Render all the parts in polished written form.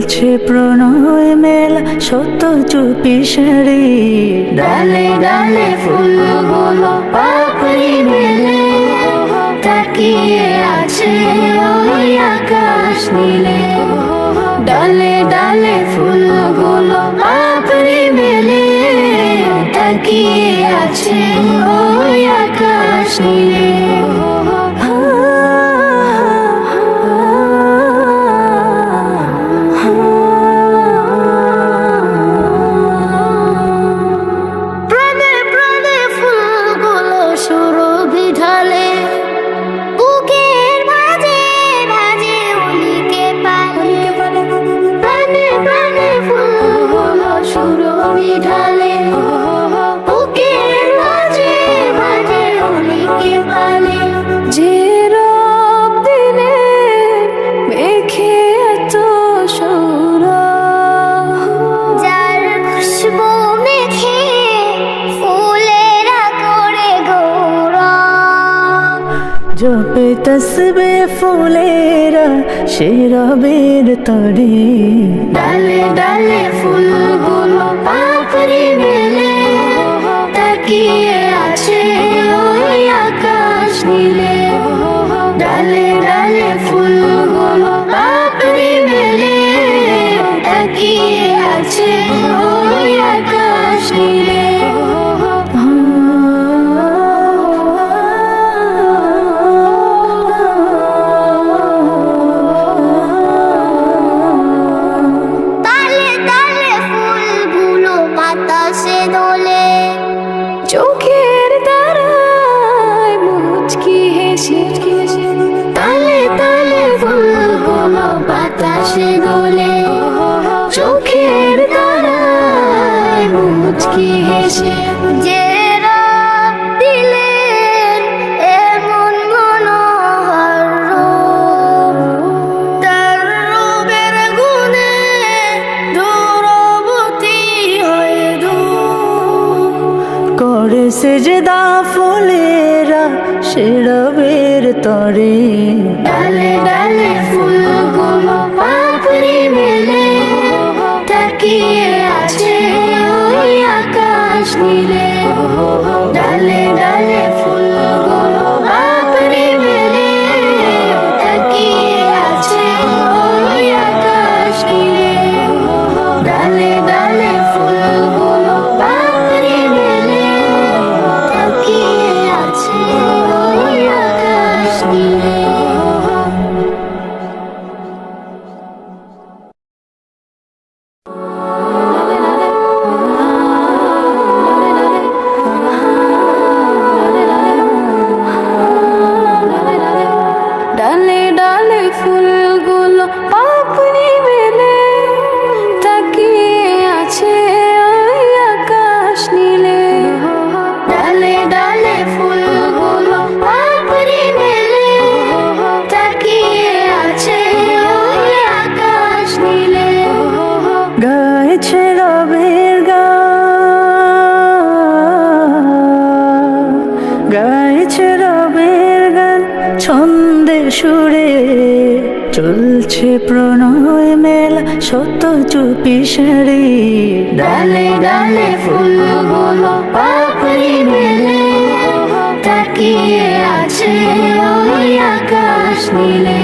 চলছে প্রণয় মেলা শত চুপি সারি, ডালে ডালে ফুলগুলো পাপড়ি মেলে, তাকিয়ে আছে ওই আকাশ নীলে। ডালে ডালে ফুলগুলো পাপড়ি মেলে, তাকিয়ে আছে ওই আকাশ নীলে। জপে তসবে ফুলেরা সে রবের তরে, ডালে ডালে ফুলগুলো পাপড়ি মেলে, তাকিয়ে আছে ওই আকাশ নীলে। ডালে ডালে ফুলগুলো পাপড়ি মেলে, তাকিয়ে আছে ওই আকাশ নীলে। চোখের তারায় মুচকি হেসে, তালে তালে ফুলগুলো বাতাসে দোলে। চোখের তারায় মুচকি হেসে, যে রব দিলেন এমন মনোহর রূপ, তার রূপের গুণে দূরবর্তী হয়ে দূর। করে সেজদা ফুলেরা সে রবের তরে, ডালে ডালে ফুলগুলো পাপড়ি মেলে, তাকিয়ে আছে ওই আকাশ নীলে। ডালে ডালে ফুলগুলো পাপড়ি মেলে, তাকিয়ে আছে ওই আকাশ নীলে। ডালে ডালে ফুলগুলো পাপড়ি মেলে, তাকিয়ে আছে ওই আকাশ নীলে। ডালে ডালে ফুলগুলো পাপড়ি মেলে, তাকিয়ে আছে ওই আকাশ নীলে। ডালে ডালে ফুলগুলো পাপড়ি মেলে, তাকিয়ে আছে ওই আকাশ নীলে। গাইছে রবের গান, গাইছে রবের গান ছন্দে সুরে, চলছে প্রণয় মেলা শত চুপি সারি, ডালে ডালে ফুলগুলো পাপড়ি মেলে, তাকিয়ে আছে ওই আকাশ নীলে।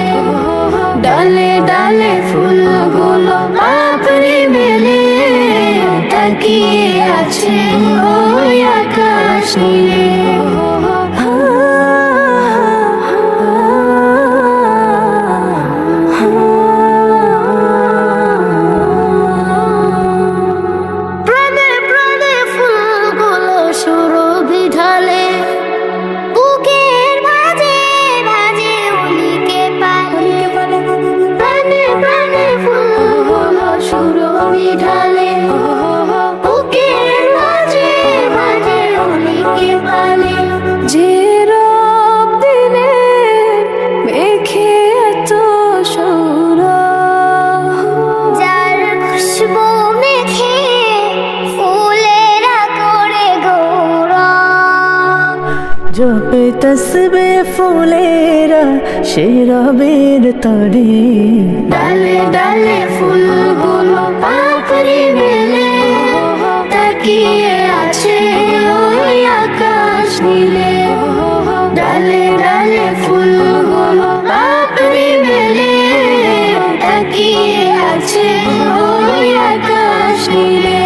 ডালে ডালে ফুলগুলো পাপড়ি মেলে, তাকিয়ে আছে ওই আকাশ নীলে। জপে তসবে ফুলেরা সে রবের তরে। ডালে ডালে ফুলগুলো পাপড়ি মেলে তাকিয়ে আছে ওই আকাশ নীলে। ডালে ডালে ফুলগুলো পাপড়ি মেলে তাকিয়ে আছে ওই আকাশ নীলে।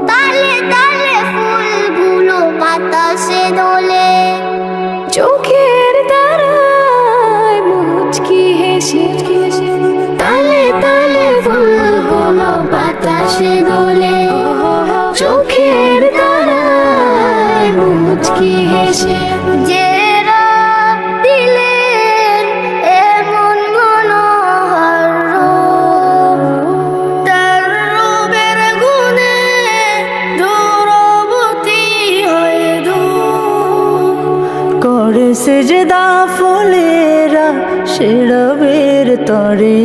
তালে তালে ফুলগুলো বাতাসে দোলে চোখের তারায় মুচকি হেসে। তালে তালে ফুলগুলো বাতাসে দোলে চোখের তারায় মুচকি হেসে। যে রব দিলেন এমন মনোহর রূপ, তার রূপের গুণে দূরবর্তী হয়ে দূর। করে সেজদা ফুলেরা সে রবের তরে।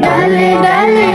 ডালে ডালে